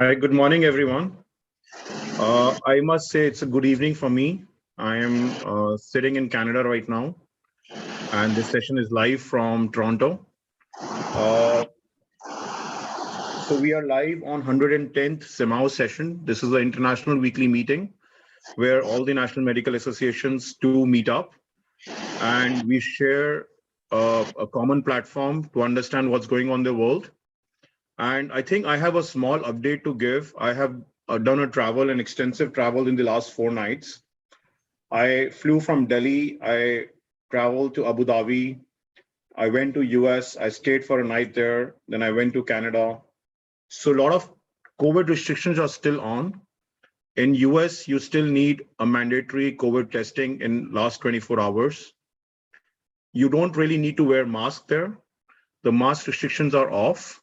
Hi, good morning, everyone. I must say it's a good evening for me. I am sitting in Canada right now, and this session is live from Toronto. Uh, so we are live on 110th CMAAO session. This is the international weekly meeting where all the national medical associations do meet up, and we share a common platform to understand what's going on in the world. And I think I have a small update to give. I have done an extensive travel in the last 4 nights. I flew from Delhi. I traveled to Abu Dhabi. I went to US. I stayed for a night there. Then I went to Canada. So a lot of COVID restrictions are still on. In US, you still need a mandatory COVID testing in last 24 hours. You don't really need to wear mask there. The mask restrictions are off,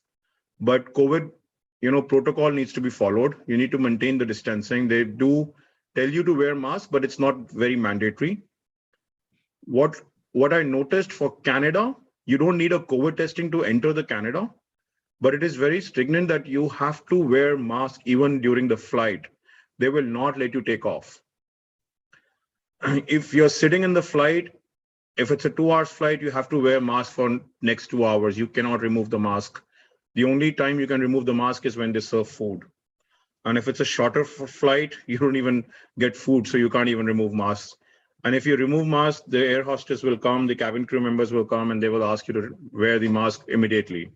but COVID, protocol needs to be followed. You need to maintain the distancing. They do tell you to wear mask, but it's not very mandatory. What I noticed for Canada, you don't need a COVID testing to enter the Canada, but it is very stringent that you have to wear mask even during the flight. They will not let you take off. If you're sitting in the flight, if it's a 2 hours flight, you have to wear mask for next 2 hours. You cannot remove the mask. The only time you can remove the mask is when they serve food. And if it's a shorter flight, you don't even get food, so you can't even remove masks. And if you remove mask, the air hostess will come, the cabin crew members will come, and they will ask you to wear the mask immediately.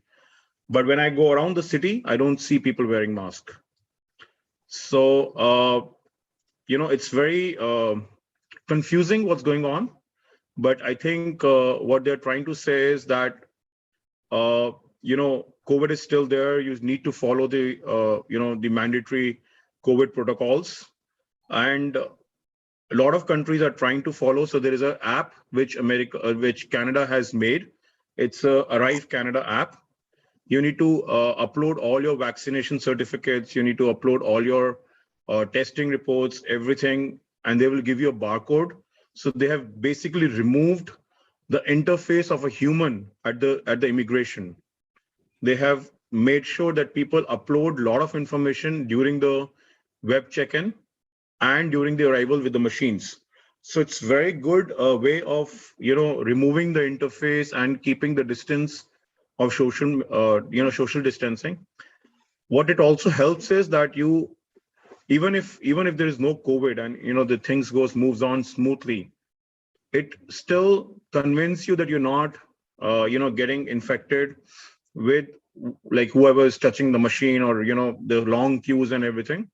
But when I go around the city, I don't see people wearing mask. So, it's very confusing what's going on. But I think what they're trying to say is that, COVID is still there. You need to follow the mandatory COVID protocols. And a lot of countries are trying to follow. So there is an app which Canada has made. It's a Arrive Canada app. You need to upload all your vaccination certificates. You need to upload all your testing reports, everything, and they will give you a barcode. So they have basically removed the interface of a human at the immigration. They have made sure that people upload a lot of information during the web check-in and during the arrival with the machines. So it's very good way of removing the interface and keeping the distance of social distancing. What it also helps is that you even if there is no COVID and the things moves on smoothly, it still convinces you that you're not getting infected with like whoever is touching the machine or the long queues and everything.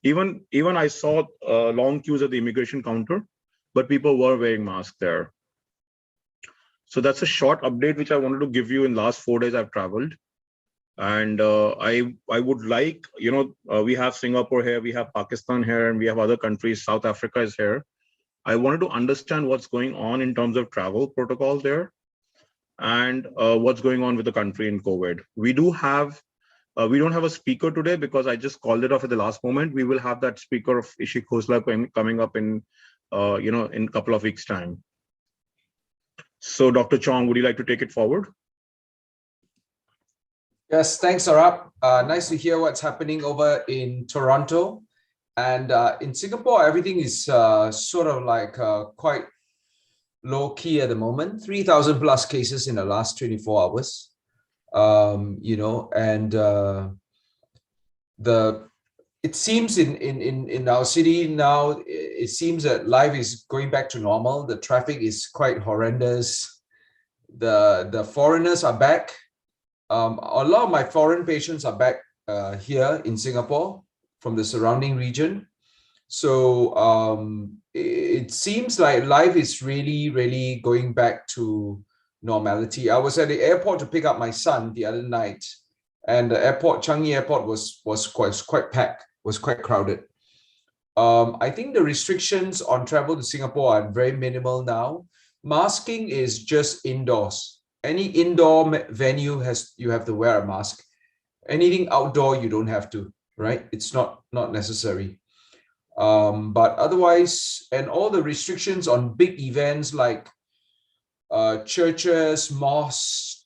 Even I saw long queues at the immigration counter, but people were wearing masks there. So that's a short update which I wanted to give you. In last 4 days I've traveled, and I would like, we have Singapore here, we have Pakistan here, and we have other countries. South Africa is here. I wanted to understand what's going on in terms of travel protocol there, and what's going on with the country in COVID. We don't have a speaker today because I just called it off at the last moment. We will have that speaker of Ishik Khosla coming up in in a couple of weeks' time. So, Dr. Chong, would you like to take it forward? Yes, thanks, Saurabh. Nice to hear what's happening over in Toronto. And in Singapore, everything is sort of like quite low key at the moment. 3,000 plus cases in the last 24 hours. It seems in our city now, it seems that life is going back to normal. The traffic is quite horrendous. The foreigners are back. A lot of my foreign patients are back here in Singapore from the surrounding region. So it seems like life is really, really going back to normality. I was at the airport to pick up my son the other night, and the airport, Changi Airport, was quite packed, was quite crowded. I think the restrictions on travel to Singapore are very minimal now. Masking is just indoors. Any indoor venue you have to wear a mask. Anything outdoor, you don't have to, right? It's not necessary. But otherwise, and all the restrictions on big events like churches, mosques,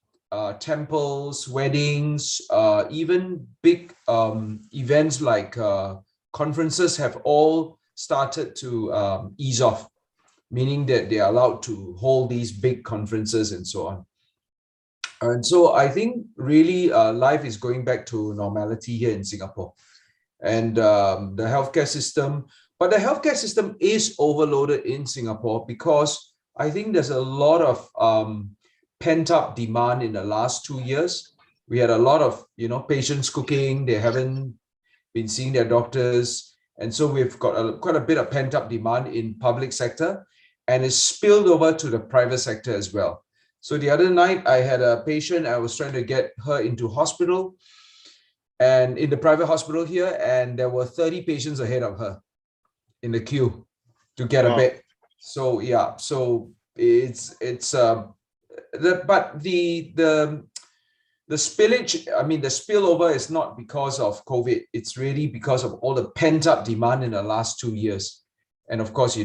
temples, weddings, even big events like conferences have all started to ease off, meaning that they are allowed to hold these big conferences and so on. And so I think really life is going back to normality here in Singapore. And the healthcare system, but the healthcare system is overloaded in Singapore because I think there's a lot of pent-up demand in the last 2 years. We had a lot of, patients cooking. They haven't been seeing their doctors. And so we've got quite a bit of pent-up demand in public sector, and it's spilled over to the private sector as well. So the other night I had a patient, I was trying to get her into hospital, and in the private hospital here, and there were 30 patients ahead of her in the queue to get a bed. So yeah, so it's but the spillage, I mean, the spillover is not because of COVID. It's really because of all the pent-up demand in the last 2 years. And of course,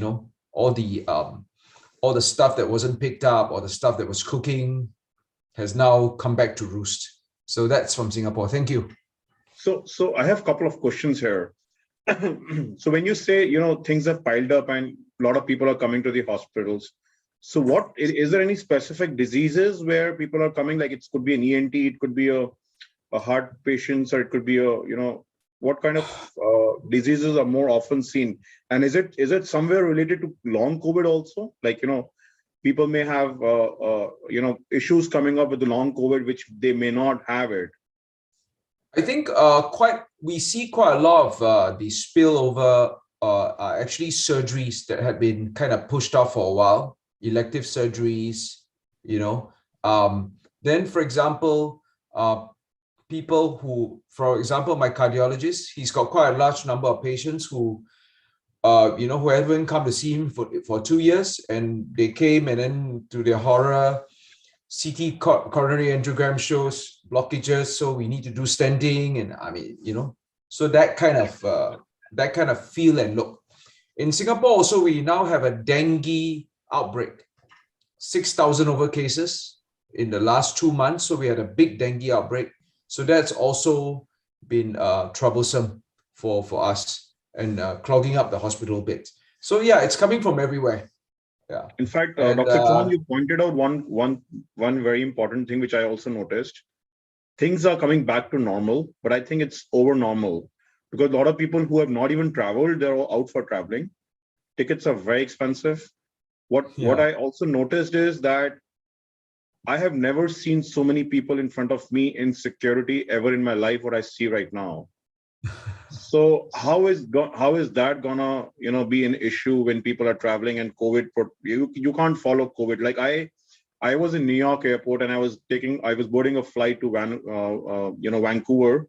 all the stuff that wasn't picked up or the stuff that was cooking has now come back to roost. So that's from Singapore. Thank you. So I have a couple of questions here. So when you say, things have piled up and a lot of people are coming to the hospitals, so what is there any specific diseases where people are coming? Like it could be an ENT, it could be a heart patients, or it could be what kind of diseases are more often seen? And is it somewhere related to long COVID also? Like, people may have, issues coming up with the long COVID, which they may not have it. I think we see quite a lot of the spillover are actually surgeries that have been kind of pushed off for a while, elective surgeries, then for example, people who, for example, my cardiologist, he's got quite a large number of patients who who haven't come to see him for 2 years, and they came, and then to their horror, CT coronary angiogram shows blockages, so we need to do stenting, and I mean, so that kind of feel and look. In Singapore also, we now have a dengue outbreak, 6,000 over cases in the last 2 months. So we had a big dengue outbreak. So that's also been troublesome for us and clogging up the hospital beds. So yeah, it's coming from everywhere. Yeah. In fact, Dr. Chong, you pointed out one very important thing, which I also noticed. Things are coming back to normal, but I think it's over normal because a lot of people who have not even traveled, they're all out for traveling. Tickets are very expensive. What I also noticed is that I have never seen so many people in front of me in security ever in my life, what I see right now. So how is that gonna be an issue when people are traveling and COVID? You can't follow COVID. Like I was in New York airport and I was boarding a flight to Vancouver.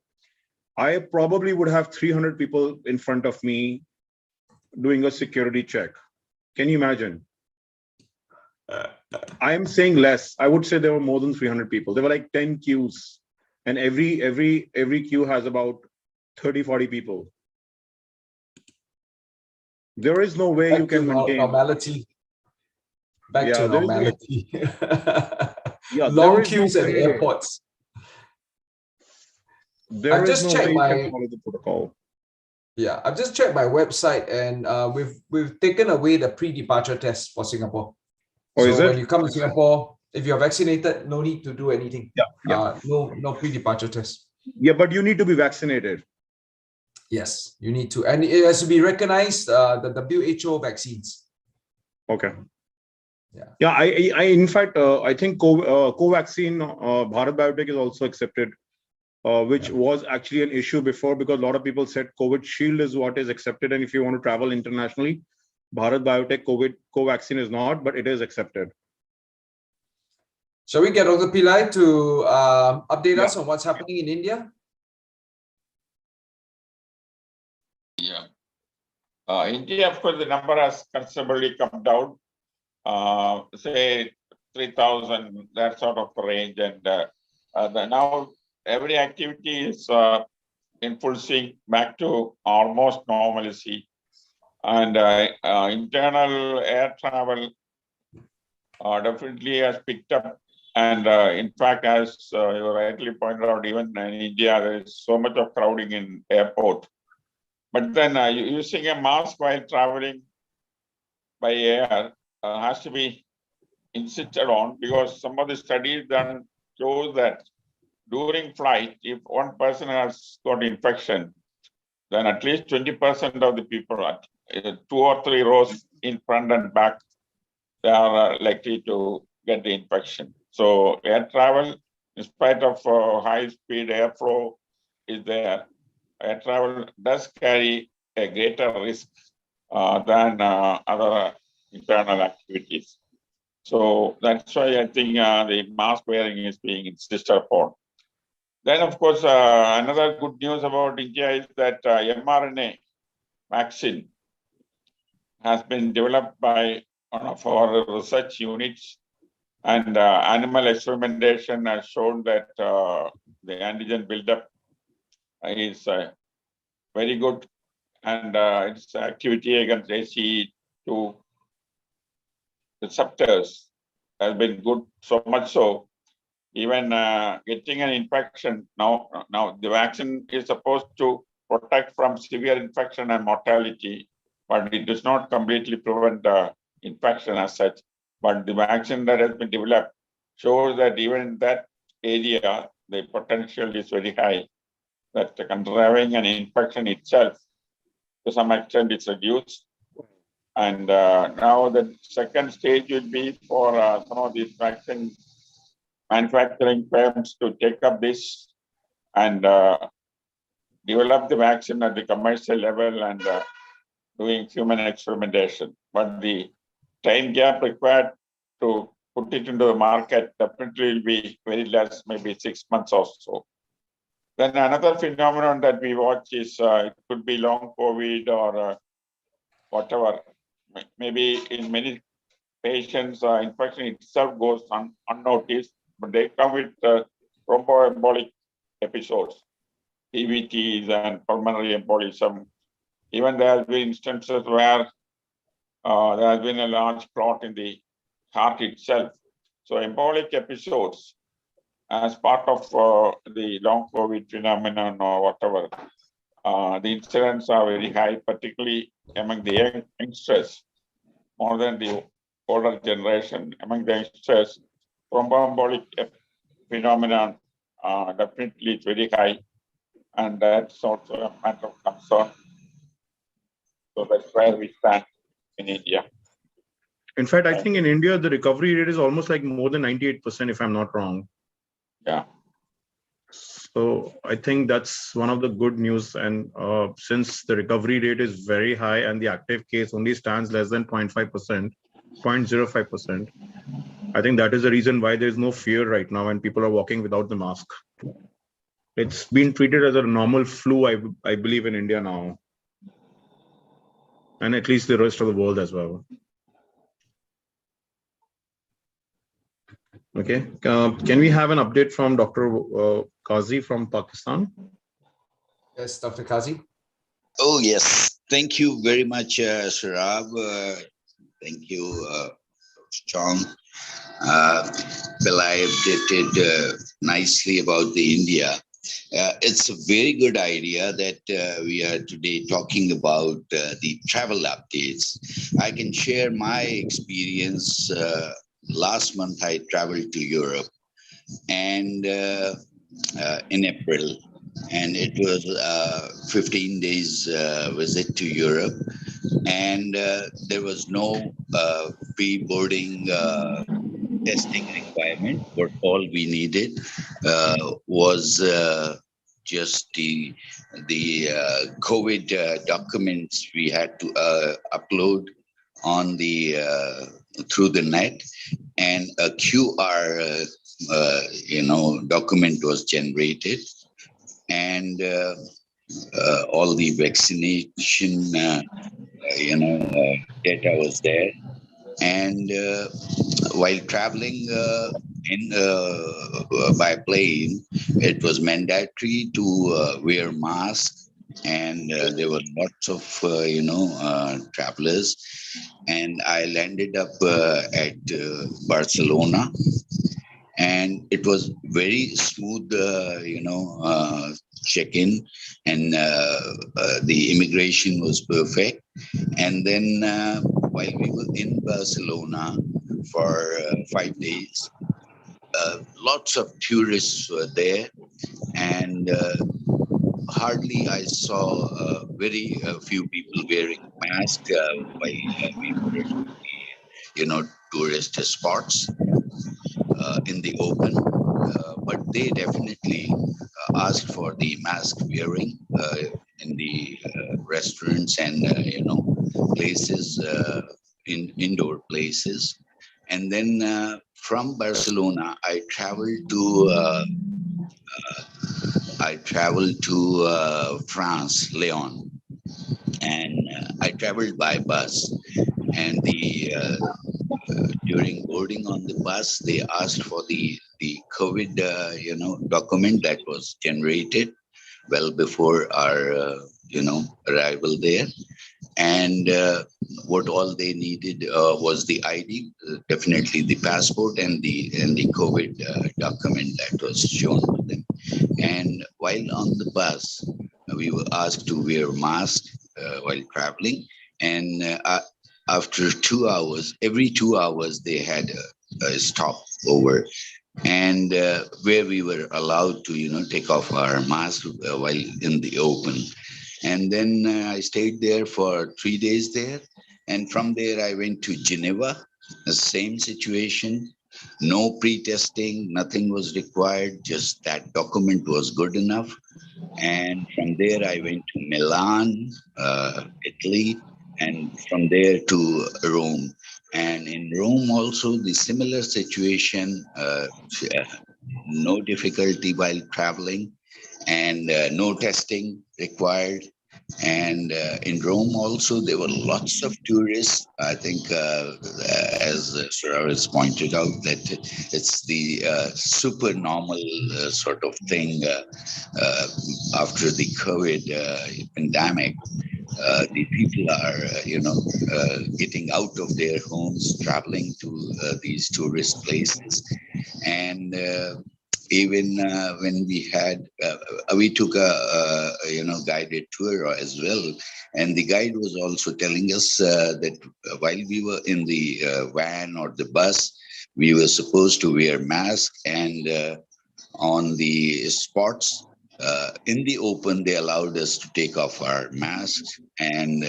I probably would have 300 people in front of me doing a security check. Can you imagine? I am saying less. I would say there were more than 300 people. There were like 10 queues, and every queue has about 30-40 people. There is no way you can maintain normality. Back to normality. Long queues at airports. There is no way you can follow the protocol. Yeah, I've just checked my website, and we've taken away the pre-departure test for Singapore. Oh, so when you come to Singapore, if you're vaccinated, no need to do anything. Yeah. No pre-departure test. Yeah, but you need to be vaccinated. Yes, you need to, and it has to be recognized, the WHO vaccines. Okay. Yeah. I in fact, I think Covaxin, Bharat Biotech is also accepted, which was actually an issue before because a lot of people said COVID Shield is what is accepted, and if you want to travel internationally, Bharat Biotech Covaxin is not, but it is accepted. Shall we get Dr. Pillai to update us on what's happening in India? Yeah. India, of course, the number has considerably come down, say 3,000, that sort of range. And now every activity is in full swing back to almost normalcy. And internal air travel definitely has picked up And in fact, as you rightly pointed out, even in India, there is so much of crowding in airport. But then using a mask while traveling by air has to be insisted on, because some of the studies done shows that during flight, if one person has got infection, then at least 20% of the people at 2 or 3 rows in front and back, they are likely to get the infection. So air travel, in spite of high speed airflow is there, air travel does carry a greater risk than other internal activities. So that's why I think the mask wearing is being insisted upon. Then, of course, another good news about India is that mRNA vaccine has been developed by one of our research units, and animal experimentation has shown that the antigen buildup is very good, and its activity against ACE2 receptors has been good, so much so even getting an infection now the vaccine is supposed to protect from severe infection and mortality, but it does not completely prevent infection as such. But the vaccine that has been developed shows that even in that area, the potential is very high, that controlling an infection itself to some extent is reduced. And now the second stage would be for some of these vaccine manufacturing firms to take up this and develop the vaccine at the commercial level and doing human experimentation. But the time gap required to put it into the market definitely will be very less, maybe 6 months or so. Then another phenomenon that we watch is it could be long COVID or whatever. Maybe in many patients, infection itself goes unnoticed, but they come with thromboembolic episodes, TVTs and pulmonary embolism. Even there have been instances where there has been a large clot in the heart itself. So embolic episodes as part of the long COVID phenomenon or whatever, the incidents are very high, particularly among the youngsters, more than the older generation. Among the youngsters, thromboembolic phenomenon definitely is very high, and that's also a matter of concern. So that's where we stand in India. In fact, I think in India, the recovery rate is almost like more than 98%, if I'm not wrong. Yeah. So I think that's one of the good news. And since the recovery rate is very high and the active case only stands less than 0.5%, 0.05%, I think that is the reason why there's no fear right now and people are walking without the mask. It's been treated as a normal flu, I believe, in India now. And at least the rest of the world as well. Okay. Can we have an update from Dr. Qazi from Pakistan? Yes, Dr. Qazi. Oh, yes. Thank you very much, Sarab. Thank you, John. Well, I updated nicely about the India. It's a very good idea that we are today talking about the travel updates. I can share my experience. Last month, I traveled to Europe and in April, and it was a 15 days visit to Europe, and there was no pre-boarding testing requirement. What all we needed was just the COVID documents we had to upload on the through the net, and a QR document was generated, and all the vaccination data was there. And while traveling by plane, it was mandatory to wear masks, and there were lots of travelers. And I landed up at Barcelona, and it was very smooth, check-in, and the immigration was perfect. And then while we were in Barcelona for 5 days, lots of tourists were there, and hardly I saw very few people wearing masks while we were in tourist spots in the open. But they definitely asked for the mask wearing in the restaurants and places, in indoor places. And then from Barcelona, I traveled to France, Lyon, and I traveled by bus. And the during boarding on the bus, they asked for the COVID document that was generated well before our arrival there. And what all they needed was the ID, definitely the passport, and the COVID document that was shown to them. And while on the bus, we were asked to wear masks while traveling. And after 2 hours, every 2 hours, they had a stop over, and where we were allowed to, take off our mask while in the open. And then I stayed there for 3 days there. And from there, I went to Geneva, the same situation. No pre-testing, nothing was required, just that document was good enough. And from there, I went to Milan, Italy, and from there to Rome. And in Rome also, the similar situation, no difficulty while traveling, and no testing required. And in Rome also, there were lots of tourists. I think, as Sir has pointed out, that it's the super normal sort of thing after the COVID pandemic. The people are, getting out of their homes, traveling to these tourist places. And even when we took a guided tour as well, and the guide was also telling us that while we were in the van or the bus, we were supposed to wear masks, and on the spots in the open, they allowed us to take off our masks, and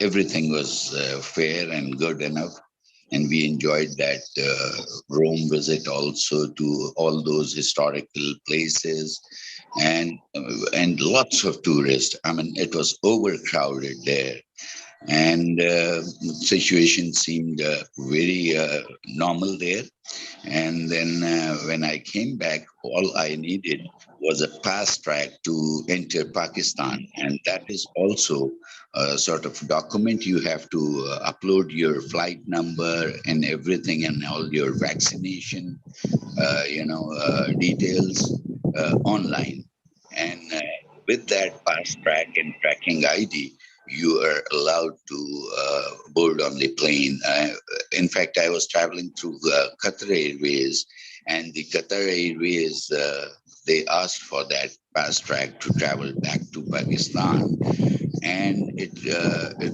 everything was fair and good enough. And we enjoyed that Rome visit also to all those historical places, and lots of tourists. I mean, it was overcrowded there, and situation seemed very normal there. And then when I came back, all I needed was a fast track to enter Pakistan. And that is also a sort of document. You have to upload your flight number and everything, and all your vaccination, details online. And with that fast track and tracking ID, you are allowed to board on the plane. In fact, I was traveling through Qatar Airways, and the Qatar Airways, they asked for that fast track to travel back to Pakistan. And it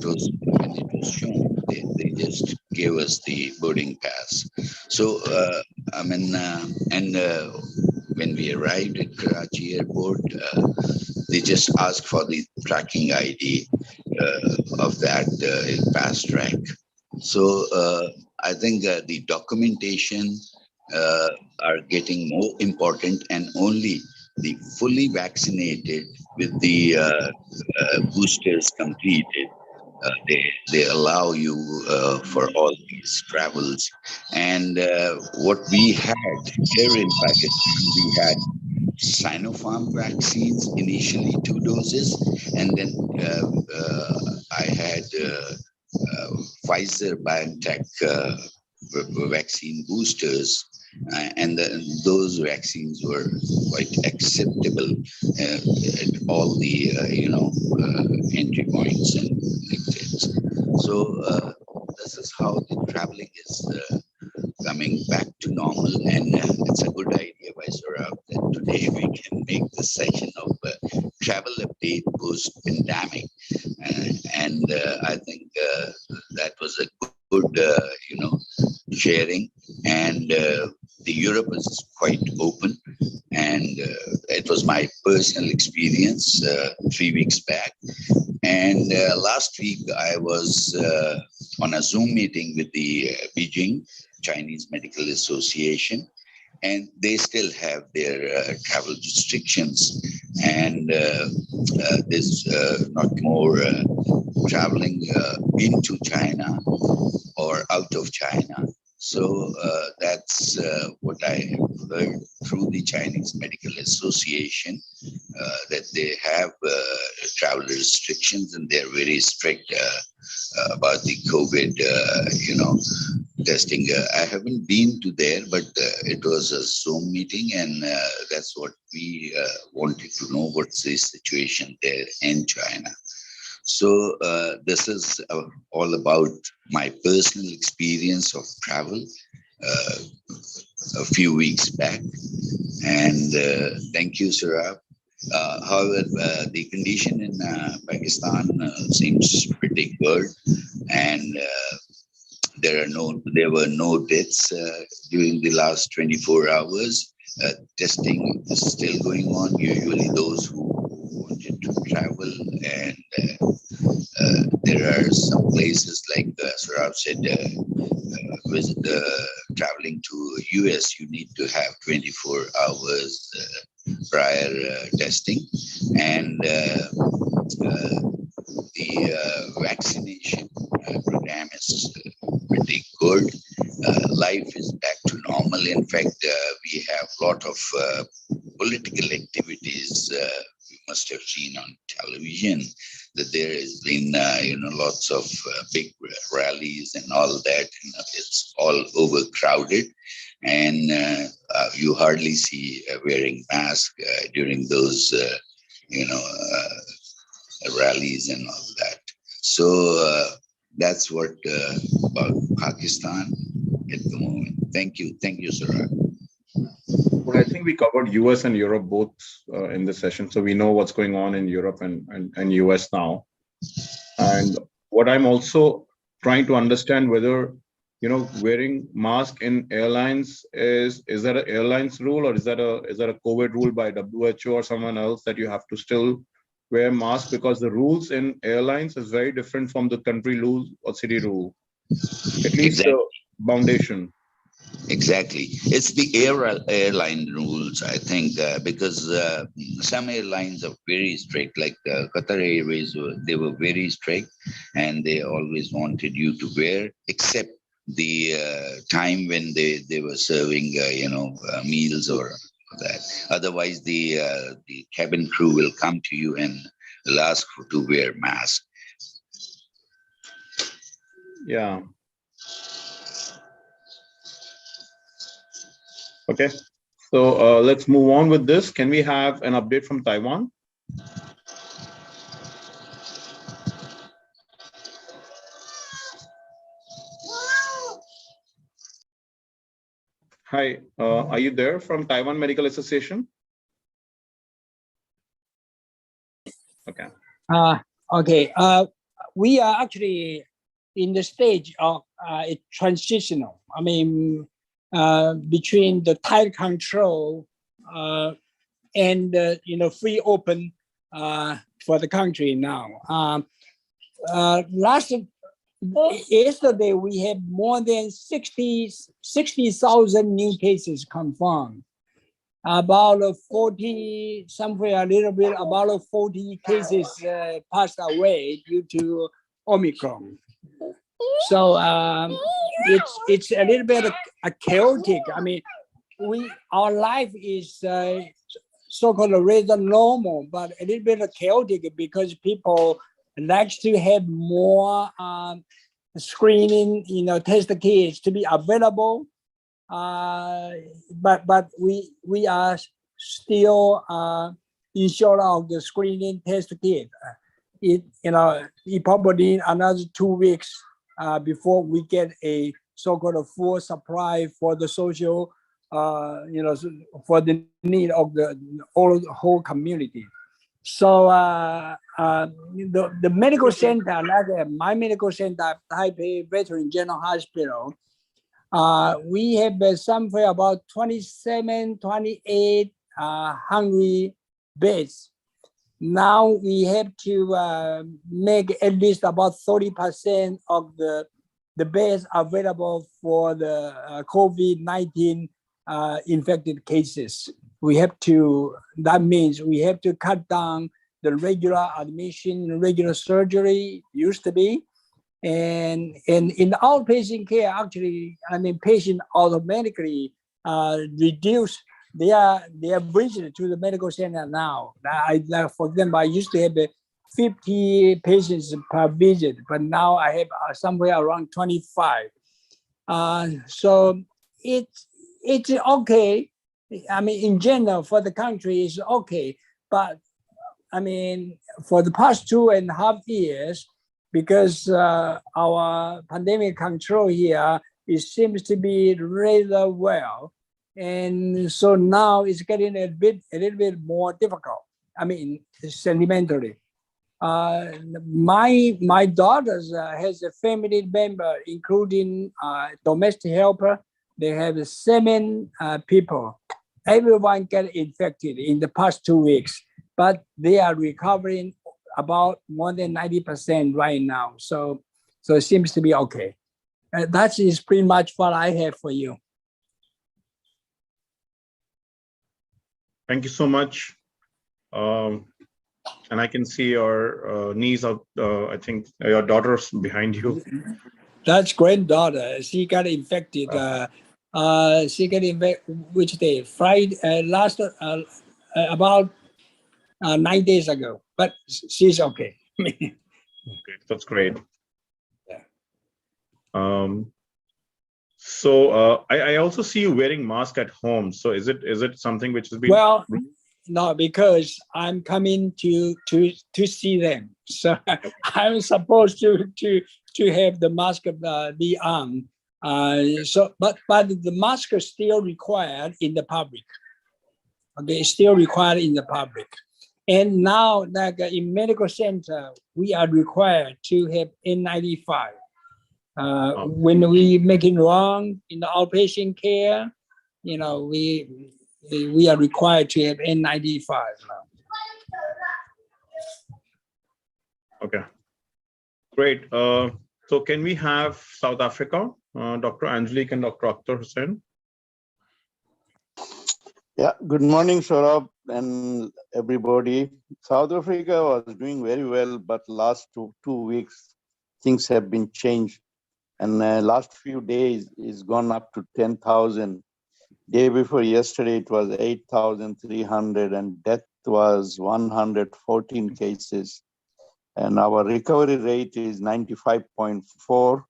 was, when it was shown, they just gave us the boarding pass. So, when we arrived at Karachi airport, they just asked for the tracking ID of that fast track. So I think the documentation are getting more important, and only the fully vaccinated with the boosters completed, they allow you for all these travels. And what we had here in Pakistan, we had Sinopharm vaccines, initially 2 doses, and then I had Pfizer BioNTech vaccine boosters, and those vaccines were quite acceptable at all the entry points and exits. So this is how the traveling is coming back to normal, and it's a good idea by Saurabh that today we can make this session of travel update post-pandemic, and I think that was a good, sharing, and the Europe is quite open, and it was my personal experience 3 weeks back. And last week I was on a Zoom meeting with the Beijing Chinese Medical Association, and they still have their travel restrictions, and there's not more traveling into China or out of China. So that's what I have heard through the Chinese Medical Association, that they have travel restrictions and they're very strict about the COVID, testing. I haven't been to there, but it was a Zoom meeting, and that's what we wanted to know, what's the situation there in China. So this is all about my personal experience of travel a few weeks back. And thank you, Saurabh. However, the condition in Pakistan seems pretty good, and there were no deaths during the last 24 hours. Testing is still going on. Usually those who wanted to travel, and there are some places like Saurabh said, traveling to US, you need to have 24 hours prior testing, and the vaccination program is pretty good. Life is back to normal. In fact, we have a lot of political activities. You must have seen on television that there has been, lots of big rallies and all that. It's all overcrowded, and you hardly see wearing masks during those, rallies and all that. So that's what about Pakistan at the moment. Thank you, Saurabh. Well, I think we covered US and Europe both in this session, so we know what's going on in Europe and US now. And what I'm also trying to understand whether, wearing mask in airlines is that an airlines rule, or is that a COVID rule by WHO or someone else that you have to still wear mask, because the rules in airlines is very different from the country rule or city rule, at least Exactly. the foundation. Exactly. It's the airline rules, I think, because some airlines are very strict, like Qatar Airways, they were very strict, and they always wanted you to wear, except the time when they were serving, meals or that. Otherwise, the cabin crew will come to you and will ask you to wear mask. Yeah. Okay. So let's move on with this. Can we have an update from Taiwan? Hi, are you there from Taiwan Medical Association? Okay. Okay. We are actually in the stage of transitional. I mean, between the tight control and free open for the country now. Yesterday we had more than 60,000 new cases confirmed. About 40, somewhere a little bit, about 40 cases passed away due to Omicron. So it's a little bit chaotic. I mean, our life is so-called rather normal, but a little bit chaotic because people like to have more screening, test kits to be available. But we are still unsure of the screening test kit. It probably need another 2 weeks before we get a so-called full supply for the social, for the need of the whole community. So the medical center, like my medical center, Taipei Veteran General Hospital, we have somewhere about 27, 28 hungry beds. Now we have to make at least about 30% of the beds available for the COVID-19 infected cases. That means we have to cut down the regular admission, regular surgery used to be. And in the outpatient care, actually, patient automatically reduce their visit to the medical center now. For example, I used to have 50 patients per visit, but now I have somewhere around 25. So it's okay. In general, for the country, it's okay. But for the past 2.5 years, because our pandemic control here, it seems to be rather well. And so now it's getting a little bit more difficult. Sentimentally. My daughters has a family member, including domestic helper. They have 7 people. Everyone got infected in the past 2 weeks, but they are recovering about more than 90% right now. So it seems to be okay. That is pretty much what I have for you. Thank you so much. And I can see your niece out. I think your daughter's behind you. That's granddaughter. She got infected. She got infected which day? Friday, about 9 days ago. But she's okay. Okay, that's great. Yeah. So I also see you wearing mask at home. So is it something which has been? Well, no, because I'm coming to see them. So I'm supposed to have the mask be on. But the mask is still required in the public. Okay, it's still required in the public. And now, like in medical center, we are required to have N95. When we making wrong in the outpatient care, we are required to have N95 now. Okay, great. So can we have South Africa, Dr. Angelique and Dr. Akhtar Hussain? Yeah, good morning, Saurabh and everybody. South Africa was doing very well, but last two weeks, things have been changed. And last few days, it's gone up to 10,000. Day before yesterday, it was 8,300, and death was 114 cases. And our recovery rate is 95.4.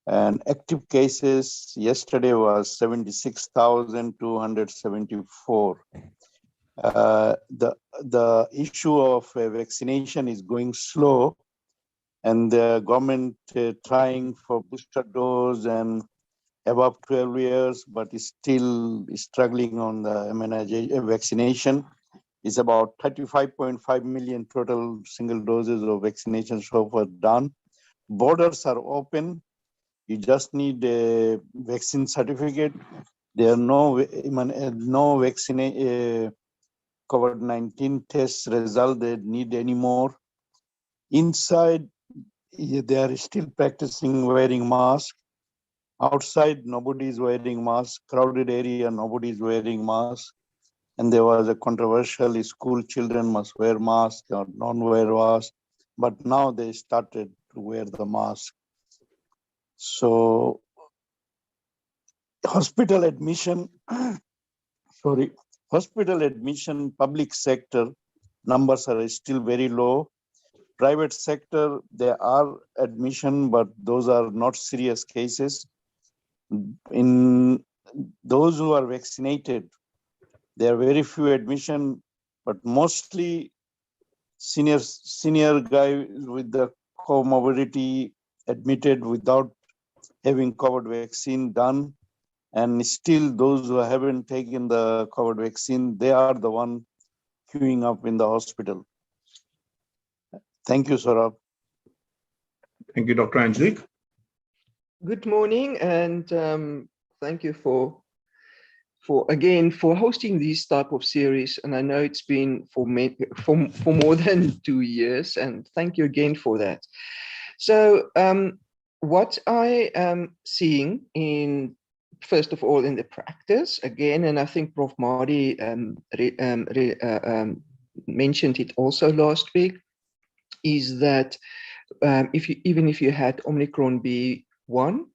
And active cases yesterday was 76,274. The issue of vaccination is going slow, and the government trying for booster dose and above 12 years, but is still struggling on the vaccination. It's about 35.5 million total single doses of vaccination so far done. Borders are open. You just need a vaccine certificate. There are no vaccine COVID-19 test result they need anymore. Inside, they are still practicing wearing mask. Outside, nobody is wearing mask. Crowded area, nobody is wearing mask. And there was a controversial school children must wear mask or non-wear mask. But now they started to wear the mask. So hospital admission, public sector numbers are still very low. Private sector, there are admission, but those are not serious cases. In those who are vaccinated, there are very few admission, but mostly senior guy with the comorbidity admitted without having COVID vaccine done. And still those who haven't taken the COVID vaccine, they are the one queuing up in the hospital. Thank you, Saurabh. Thank you, Dr. Angelique. Good morning, and thank you for again for hosting these type of series. And I know it's been for more than 2 years, and thank you again for that. So what I am seeing in, first of all, in the practice again, and I think Prof. Mahdi mentioned it also last week, is that even if you had Omicron B1,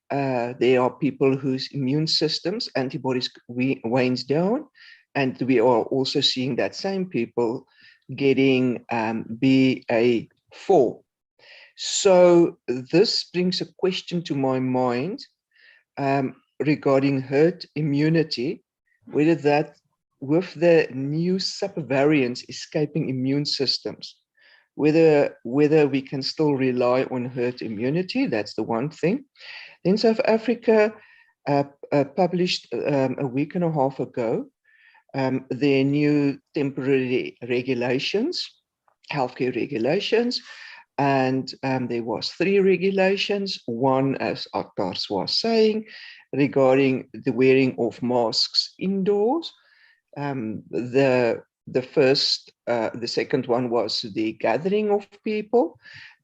there are people whose immune systems, antibodies wanes down, and we are also seeing that same people getting BA4. So this brings a question to my mind regarding herd immunity, whether that with the new subvariants escaping immune systems, whether we can still rely on herd immunity. That's the one thing. Then South Africa published a week and a half ago their new temporary regulations, healthcare regulations, and there was 3 regulations. One, as Akars was saying, regarding the wearing of masks indoors. The second one was the gathering of people.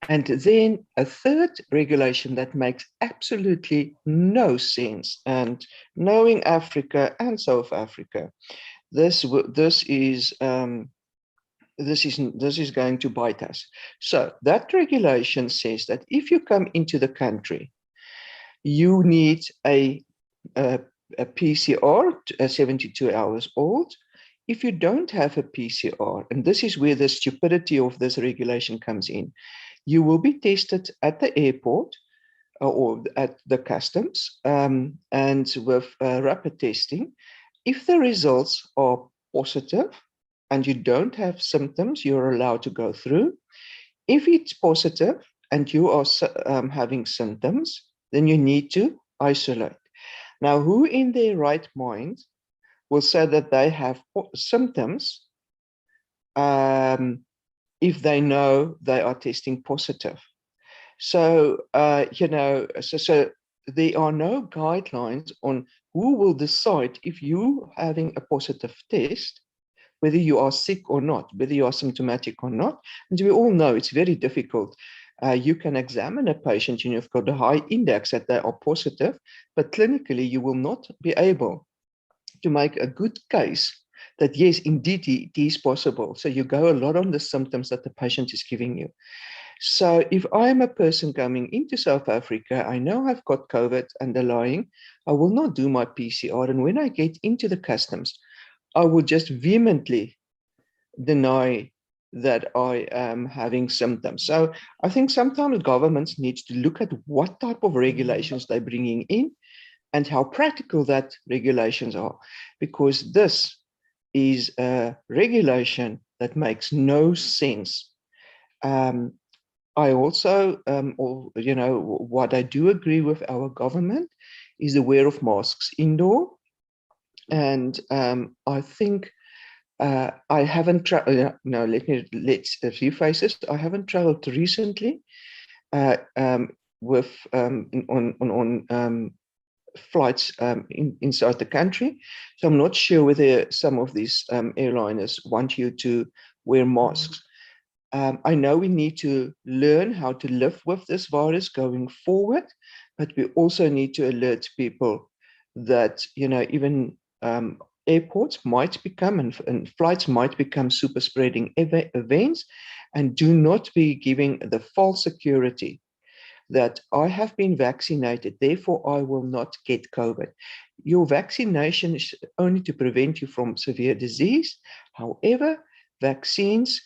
And then a third regulation that makes absolutely no sense. And knowing Africa and South Africa, this is going to bite us. So that regulation says that if you come into the country, you need a PCR 72 hours old. If you don't have a PCR, and this is where the stupidity of this regulation comes in, you will be tested at the airport or at the customs and with rapid testing. If the results are positive and you don't have symptoms, you're allowed to go through. If it's positive and you are having symptoms, then you need to isolate. Now, who in their right mind will say that they have symptoms if they know they are testing positive? So, so there are no guidelines on who will decide if you having a positive test, whether you are sick or not, whether you are symptomatic or not. And we all know it's very difficult. You can examine a patient and you've got a high index that they are positive, but clinically you will not be able to make a good case that yes, indeed it is possible. So you go a lot on the symptoms that the patient is giving you. So if I'm a person coming into South Africa, I know I've got COVID underlying, I will not do my PCR. And when I get into the customs, I will just vehemently deny that I am having symptoms. So I think sometimes governments need to look at what type of regulations they're bringing in and how practical that regulations are, because this is a regulation that makes no sense. I also, what I do agree with our government is the wear of masks indoor. And I think I haven't traveled. No, let's rephrase this. I haven't traveled recently with on flights inside the country, so I'm not sure whether some of these airliners want you to wear masks. I know we need to learn how to live with this virus going forward, but we also need to alert people that even airports might become and flights might become super spreading events, and do not be giving the false security that I have been vaccinated, therefore I will not get COVID. Your vaccination is only to prevent you from severe disease. However, vaccines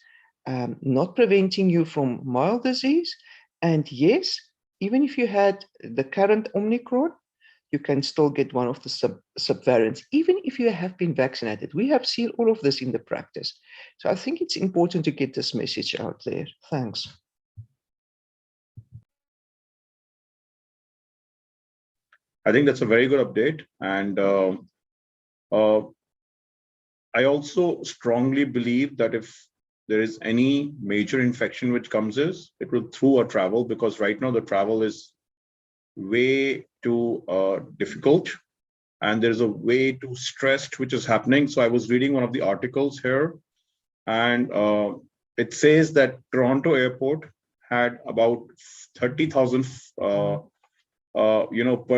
not preventing you from mild disease. And yes, even if you had the current Omicron, you can still get one of the subvariants, even if you have been vaccinated. We have seen all of this in the practice. So I think it's important to get this message out there. Thanks. I think that's a very good update. And I also strongly believe that if there is any major infection which comes it will through our travel, because right now the travel is way too difficult, and there's a way too stressed which is happening. So I was reading one of the articles here, and it says that Toronto airport had about 30,000 per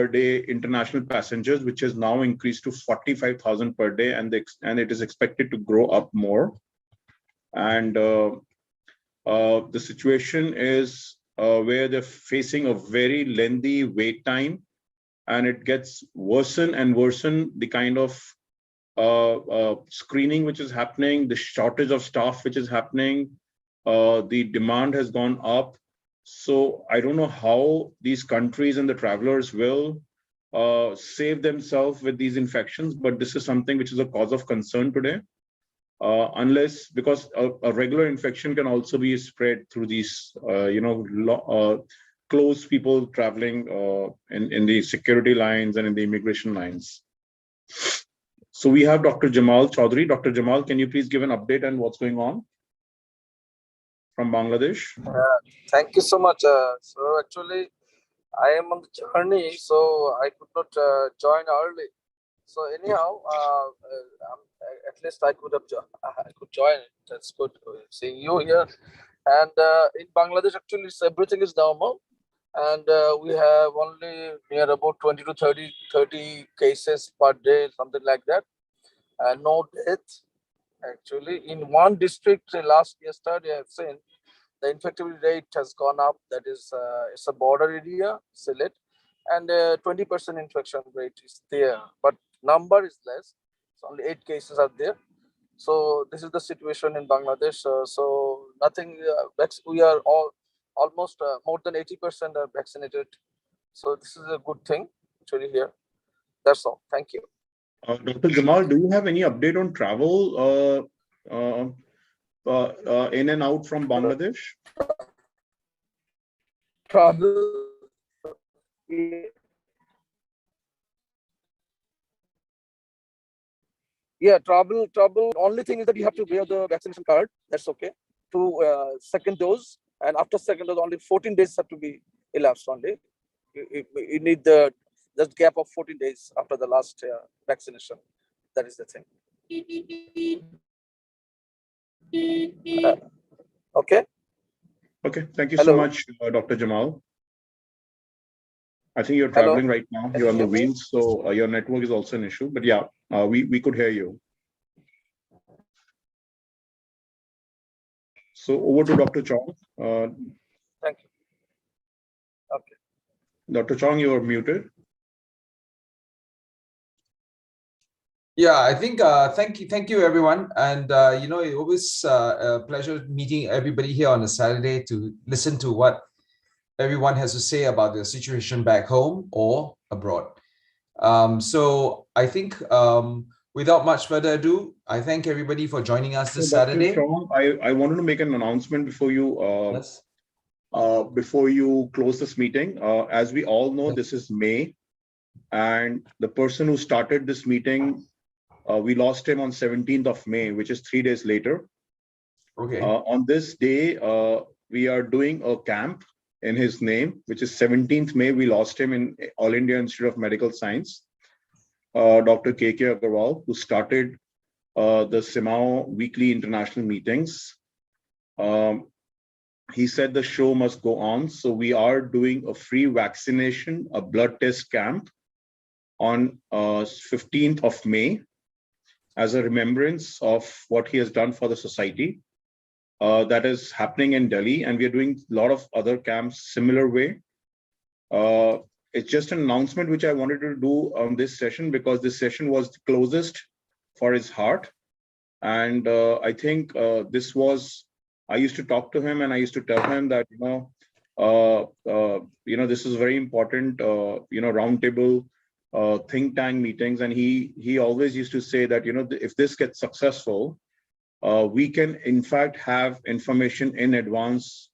day international passengers, which has now increased to 45,000 per day, and it is expected to grow up more. And the situation is where they're facing a very lengthy wait time, and it gets worsen and worsen, the kind of screening which is happening, the shortage of staff which is happening, the demand has gone up. So I don't know how these countries and the travelers will save themselves with these infections, but this is something which is a cause of concern today. Unless, because a regular infection can also be spread through these, close people traveling in the security lines and in the immigration lines. So we have Dr. Jamal Chaudhary. Dr. Jamal, can you please give an update on what's going on from Bangladesh? Thank you so much. So actually, I am on the journey, so I could not join early. So anyhow, at least I could join it. That's good seeing you here. And in Bangladesh, actually, everything is normal, and we have only near about 20 to 30 cases per day, something like that, and no death. Actually, in one district yesterday, I have seen the infectivity rate has gone up. That is, it's a border area, Sylhet, and 20% infection rate is there, but number is less. So only 8 cases are there. So this is the situation in Bangladesh. So nothing. We are almost more than 80% are vaccinated. So this is a good thing actually here. That's all. Thank you. Dr. Jamal, do you have any update on travel in and out from Bangladesh? Travel. Yeah, travel. Only thing is that you have to wear the vaccination card. That's okay. To second dose, and after second dose, only 14 days have to be elapsed. Only you need the gap of 14 days after the last vaccination. That is the thing. Okay. Okay. Thank you Hello. so much, Dr. Jamal. I think you're Hello. traveling right now. You're on the wheels, so your network is also an issue. But yeah, we could hear you. So over to Dr. Chong. Thank you. Okay. Dr. Chong, you are muted. Yeah, I think thank you everyone, and it always a pleasure meeting everybody here on a Saturday to listen to what everyone has to say about the situation back home or abroad. So I think without much further ado, I thank everybody for joining us this Saturday. Dr. Chong, I wanted to make an announcement before you Yes. Before you close this meeting. As we all know, this is May, and the person who started this meeting, we lost him on 17th of May, which is 3 days later. Okay. On this day, we are doing a camp in his name, which is 17th May. We lost him in All India Institute of Medical Science, Dr. K.K. Agarwal, who started the CMAAO weekly international meetings. He said the show must go on. So we are doing a free vaccination, a blood test camp on 15th of May as a remembrance of what he has done for the society. That is happening in Delhi, and we are doing a lot of other camps similar way. It's just an announcement which I wanted to do on this session, because this session was the closest for his heart. And I think this was, I used to talk to him and I used to tell him that, this is very important, roundtable think tank meetings. And he always used to say that, if this gets successful, we can in fact have information in advance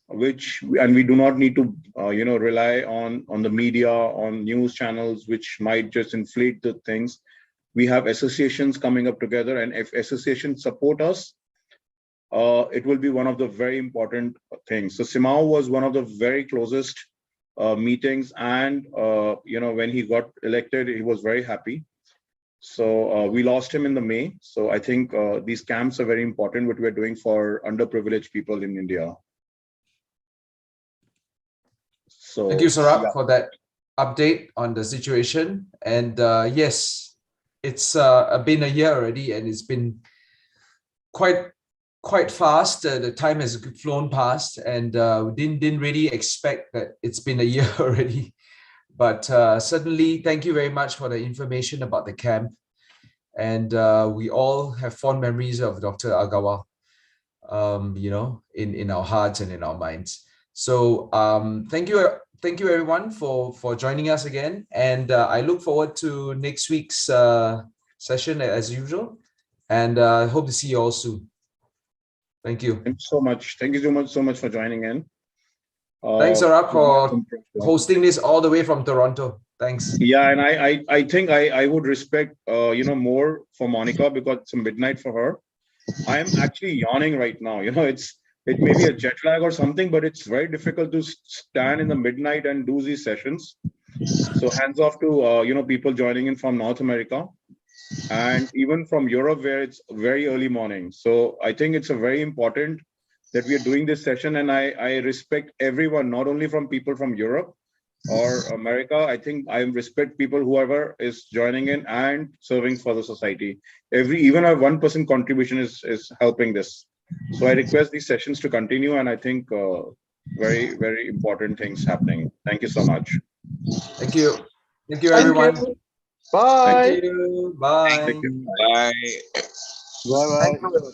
and we do not need to, rely on the media, on news channels, which might just inflate the things. We have associations coming up together, and if associations support us, it will be one of the very important things. So CMAAO was one of the very closest meetings, and when he got elected, he was very happy. So we lost him in the May. So I think these camps are very important, what we're doing for underprivileged people in India. So Thank you, Saurabh, yeah. for that update on the situation. And yes, it's been a year already, and it's been quite fast. The time has flown past, and we didn't really expect that it's been a year already. But certainly, thank you very much for the information about the camp. And we all have fond memories of Dr. Agarwal, in our hearts and in our minds. So thank you everyone for joining us again. And I look forward to next week's session as usual. And I hope to see you all soon. Thank you. Thank you so much. Thank you so much for joining in. Thanks, Saurabh, for hosting this all the way from Toronto. Thanks. Yeah, and I think I would respect more for Monica, because it's midnight for her. I am actually yawning right now. It may be a jet lag or something, but it's very difficult to stand in the midnight and do these sessions. So hands off to people joining in from North America, and even from Europe, where it's very early morning. So I think it's a very important that we are doing this session, and I respect everyone, not only from people from Europe or America. I think I respect people, whoever is joining in and serving for the society. Even a 1% contribution is helping this. So I request these sessions to continue, and I think very, very important things happening. Thank you so much. Thank you. Thank you, everyone. Thank you. Bye. Thank you. Bye. Thank you. Bye. Bye bye. Thank you.